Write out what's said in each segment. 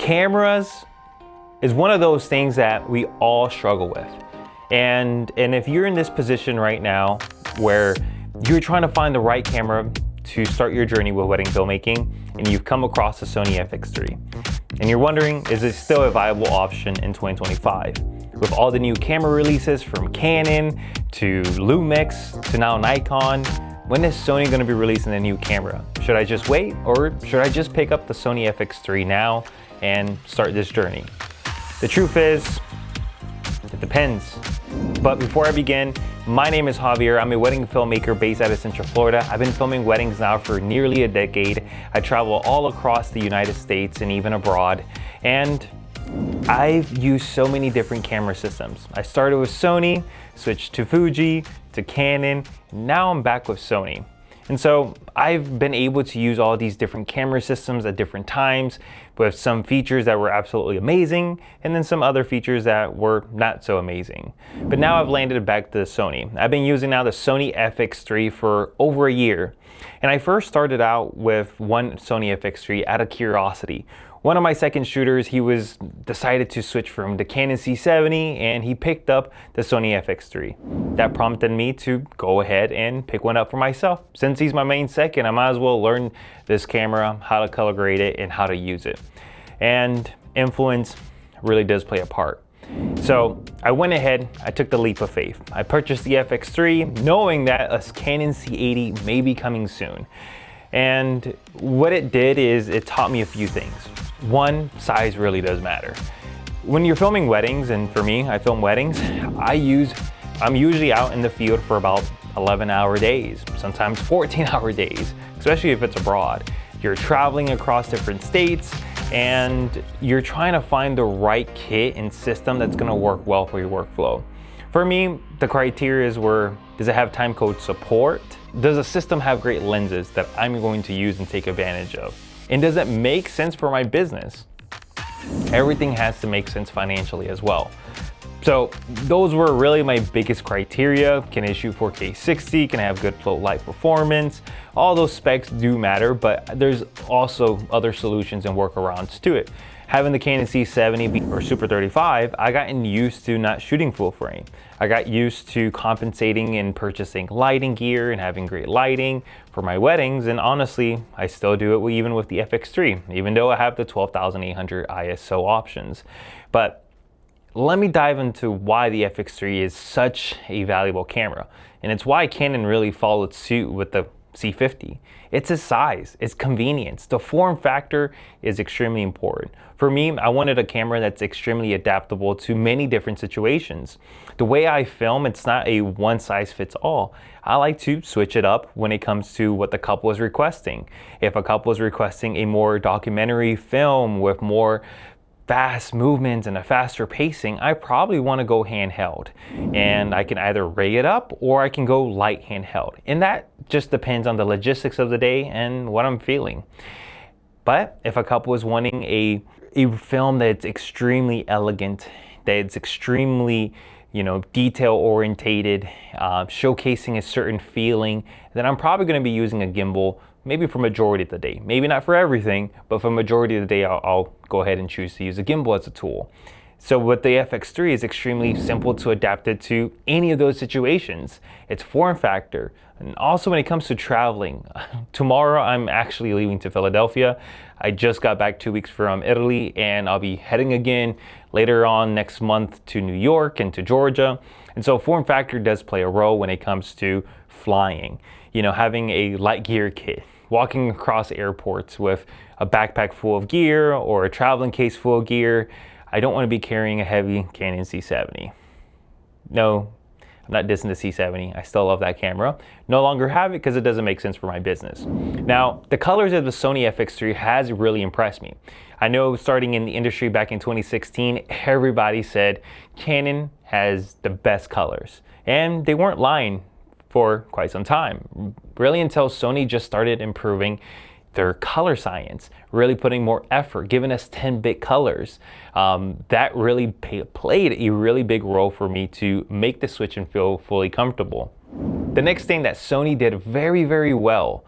Cameras is one of those things that we all struggle with. And if you're in this position right now where you're trying to find the right camera to start your journey with wedding filmmaking, and you've come across the Sony FX3, and you're wondering, is it still a viable option in 2025? With all the new camera releases from Canon to Lumix to now Nikon, when is Sony going to be releasing a new camera? Should I just wait, or should I just pick up the Sony FX3 now and start this journey? The truth is, it depends. But before I begin, my name is Javier. I'm a wedding filmmaker based out of Central Florida. I've been filming weddings now for nearly a decade. I travel all across the United States and even abroad. And I've used so many different camera systems. I started with Sony, switched to Fuji, to Canon, and now I'm back with Sony. And so I've been able to use all these different camera systems at different times, with some features that were absolutely amazing, and then some other features that were not so amazing. But now I've landed back to Sony. I've been using now the Sony FX3 for over a year. And I first started out with one Sony FX3 out of curiosity. One of my second shooters, he decided to switch from the Canon C70 and he picked up the Sony FX3. That prompted me to go ahead and pick one up for myself. Since he's my main second, I might as well learn this camera, how to color grade it and how to use it. And influence really does play a part. So I went ahead, I took the leap of faith. I purchased the FX3 knowing that a Canon C80 may be coming soon. And what it did is it taught me a few things. One, size really does matter. When you're filming weddings, and for me, I film weddings, I'm usually out in the field for about 11-hour days, sometimes 14-hour days, especially if it's abroad. You're traveling across different states and you're trying to find the right kit and system that's gonna work well for your workflow. For me, the criteria were, does it have timecode support? Does the system have great lenses that I'm going to use and take advantage of? And does it make sense for my business? Everything has to make sense financially as well. So those were really my biggest criteria. Can it shoot 4K 60? Can I have good float light performance? All those specs do matter, but there's also other solutions and workarounds to it. Having the Canon C70 or Super 35, I gotten used to not shooting full frame. I got used to compensating and purchasing lighting gear and having great lighting for my weddings, and honestly, I still do it even with the FX3, even though I have the 12,800 ISO options. But let me dive into why the FX3 is such a valuable camera, and it's why Canon really followed suit with the C50. It's its size, its convenience. The form factor is extremely important. For me, I wanted a camera that's extremely adaptable to many different situations. The way I film, it's not a one size fits all. I like to switch it up when it comes to what the couple is requesting. If a couple is requesting a more documentary film with more fast movements and a faster pacing, I probably want to go handheld, and I can either rig it up or I can go light handheld, and that just depends on the logistics of the day and what I'm feeling. But if a couple is wanting a film that's extremely elegant, that's extremely detail orientated, showcasing a certain feeling, then I'm probably going to be using a gimbal maybe for majority of the day. Maybe not for everything, but for majority of the day, I'll go ahead and choose to use a gimbal as a tool. So with the FX3, it's extremely simple to adapt it to any of those situations. It's form factor. And also when it comes to traveling, tomorrow I'm actually leaving to Philadelphia. I just got back 2 weeks from Italy, and I'll be heading again later on next month to New York and to Georgia. And so form factor does play a role when it comes to flying. Having a light gear kit, walking across airports with a backpack full of gear or a traveling case full of gear. I don't want to be carrying a heavy Canon C70. No, I'm not dissing the C70. I still love that camera. No longer have it because it doesn't make sense for my business. Now, the colors of the Sony FX3 has really impressed me. I know starting in the industry back in 2016, everybody said Canon has the best colors, and they weren't lying for quite some time, really until Sony just started improving their color science, really putting more effort, giving us 10-bit colors. That really played a really big role for me to make the switch and feel fully comfortable. The next thing that Sony did very, very well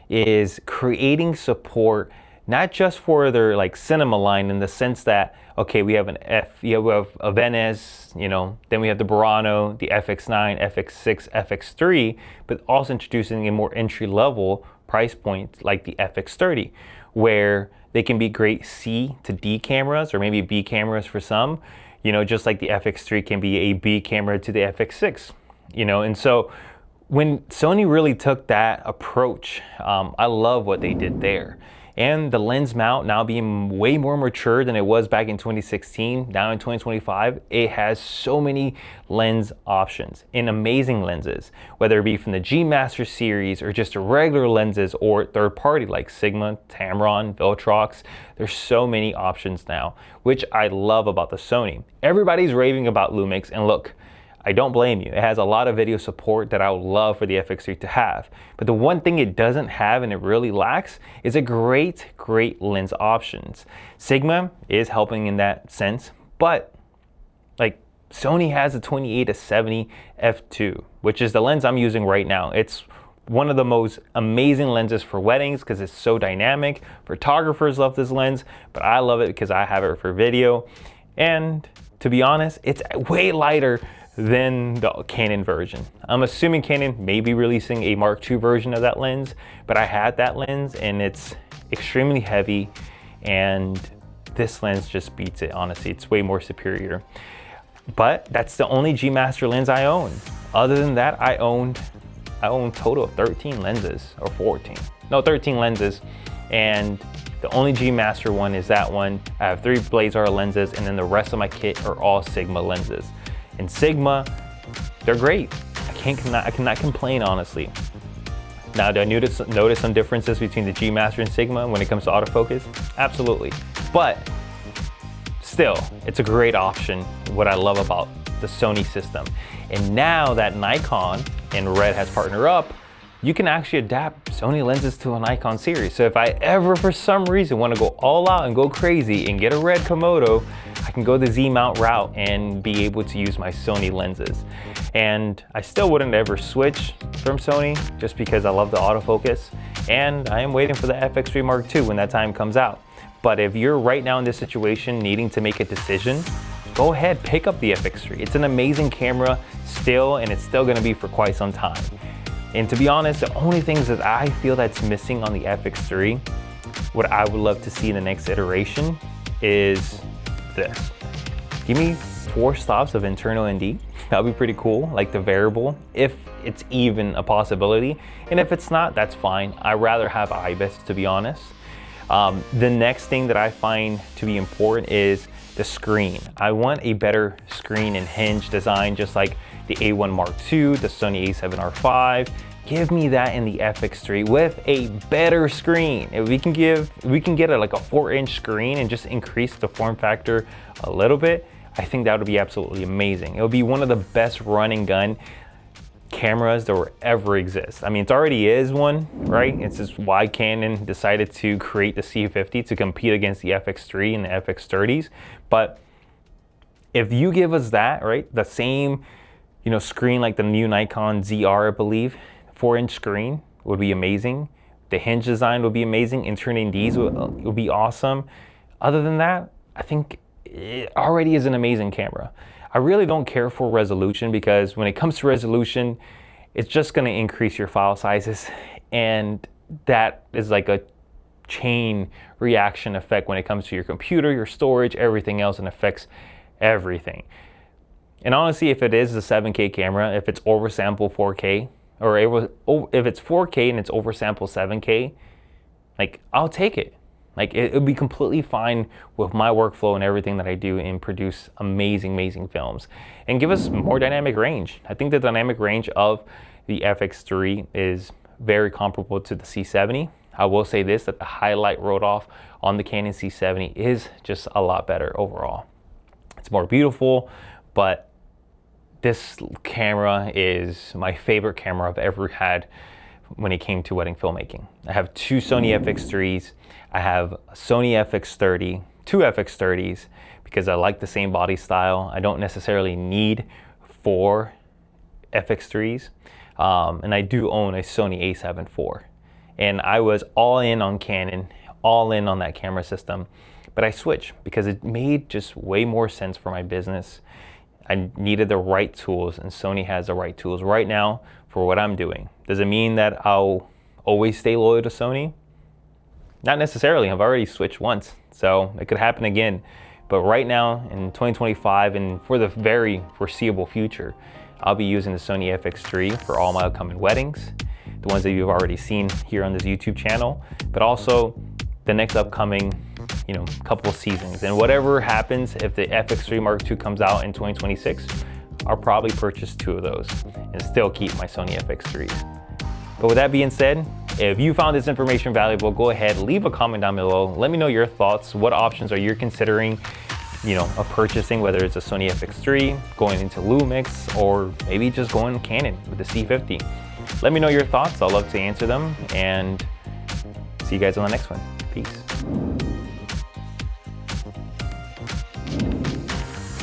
is creating support not just for their like cinema line in the sense that, okay, we have we have a Venice, you know, then we have the Burano, the FX9, FX6, FX3, but also introducing a more entry level price point like the FX30, where they can be great C to D cameras, or maybe B cameras for some, you know, just like the FX3 can be a B camera to the FX6, you know. And so when Sony really took that approach, I love what they did there. And the lens mount now being way more mature than it was back in 2016, now in 2025, it has so many lens options and amazing lenses, whether it be from the G Master series or just regular lenses or third party like Sigma, Tamron, Viltrox. There's so many options now, which I love about the Sony. Everybody's raving about Lumix, and look, I don't blame you. It has a lot of video support that I would love for the FX3 to have. But the one thing it doesn't have, and it really lacks, is a great lens options. Sigma is helping in that sense, but like Sony has a 28-70 f2, which is the lens I'm using right now. It's one of the most amazing lenses for weddings because it's so dynamic. Photographers love this lens, but I love it because I have it for video. And to be honest, it's way lighter than the Canon version. I'm assuming Canon may be releasing a Mark II version of that lens, but I had that lens and it's extremely heavy, and this lens just beats it, honestly. It's way more superior. But that's the only G Master lens I own. Other than that, I own total of 13 lenses, or 14. No, 13 lenses, and the only G Master one is that one. I have 3 Blazar lenses, and then the rest of my kit are all Sigma lenses. And Sigma, they're great. I cannot complain, honestly. Now, do I notice some differences between the G Master and Sigma when it comes to autofocus? Absolutely. But still, it's a great option, what I love about the Sony system. And now that Nikon and Red has partnered up, you can actually adapt Sony lenses to a Nikon series. So if I ever, for some reason, want to go all out and go crazy and get a Red Komodo, I can go the Z mount route and be able to use my Sony lenses. And I still wouldn't ever switch from Sony just because I love the autofocus. And I am waiting for the FX3 Mark II when that time comes out. But if you're right now in this situation needing to make a decision, go ahead, pick up the FX3. It's an amazing camera still, and it's still gonna be for quite some time. And to be honest, the only things that I feel that's missing on the FX3, what I would love to see in the next iteration, is this. Give me 4 stops of internal ND. That would be pretty cool, like the variable, if it's even a possibility. And if it's not, that's fine. I'd rather have IBIS, to be honest. The next thing that I find to be important is the screen. I want a better screen and hinge design, just like the A1 Mark II, the Sony a7R5. Give me that in the FX3 with a better screen. If we can get like a 4-inch screen and just increase the form factor a little bit, I think that would be absolutely amazing. It would be one of the best run and gun cameras that will ever exist. I mean, it already is one, right? It's just why Canon decided to create the C50 to compete against the FX3 and the FX30s. But if you give us that, right, the same, you know, screen like the new Nikon ZR, I believe, 4-inch screen would be amazing. The hinge design would be amazing. Internal NDs would be awesome. Other than that, I think it already is an amazing camera. I really don't care for resolution, because when it comes to resolution, it's just going to increase your file sizes, and that is like a chain reaction effect when it comes to your computer, your storage, everything else, and affects everything. And honestly, if it is a 7K camera, if it's oversample 4K, or if it's 4K and it's oversample 7K, like, I'll take it. Like, it would be completely fine with my workflow and everything that I do and produce amazing films. And give us more dynamic range. I think the dynamic range of the FX3 is very comparable to the C70. I will say this, that the highlight roll-off on the Canon C70 is just a lot better overall. It's more beautiful, but this camera is my favorite camera I've ever had when it came to wedding filmmaking. I have 2 Sony FX3s. I have a Sony FX30, 2 FX30s, because I like the same body style. I don't necessarily need 4 FX3s. And I do own a Sony a7 IV. And I was all in on Canon, all in on that camera system. But I switched because it made just way more sense for my business. I needed the right tools, and Sony has the right tools right now for what I'm doing. Does it mean that I'll always stay loyal to Sony? Not necessarily. I've already switched once, so it could happen again. But right now in 2025 and for the very foreseeable future, I'll be using the Sony FX3 for all my upcoming weddings, the ones that you've already seen here on this YouTube channel, but also the next upcoming, couple seasons. And whatever happens, if the FX3 Mark II comes out in 2026, I'll probably purchase 2 of those and still keep my Sony FX3s. But with that being said, if you found this information valuable, go ahead, leave a comment down below. Let me know your thoughts. What options are you considering, of purchasing, whether it's a Sony FX3, going into Lumix, or maybe just going Canon with the C50. Let me know your thoughts. I'll love to answer them, and see you guys on the next one. Peace.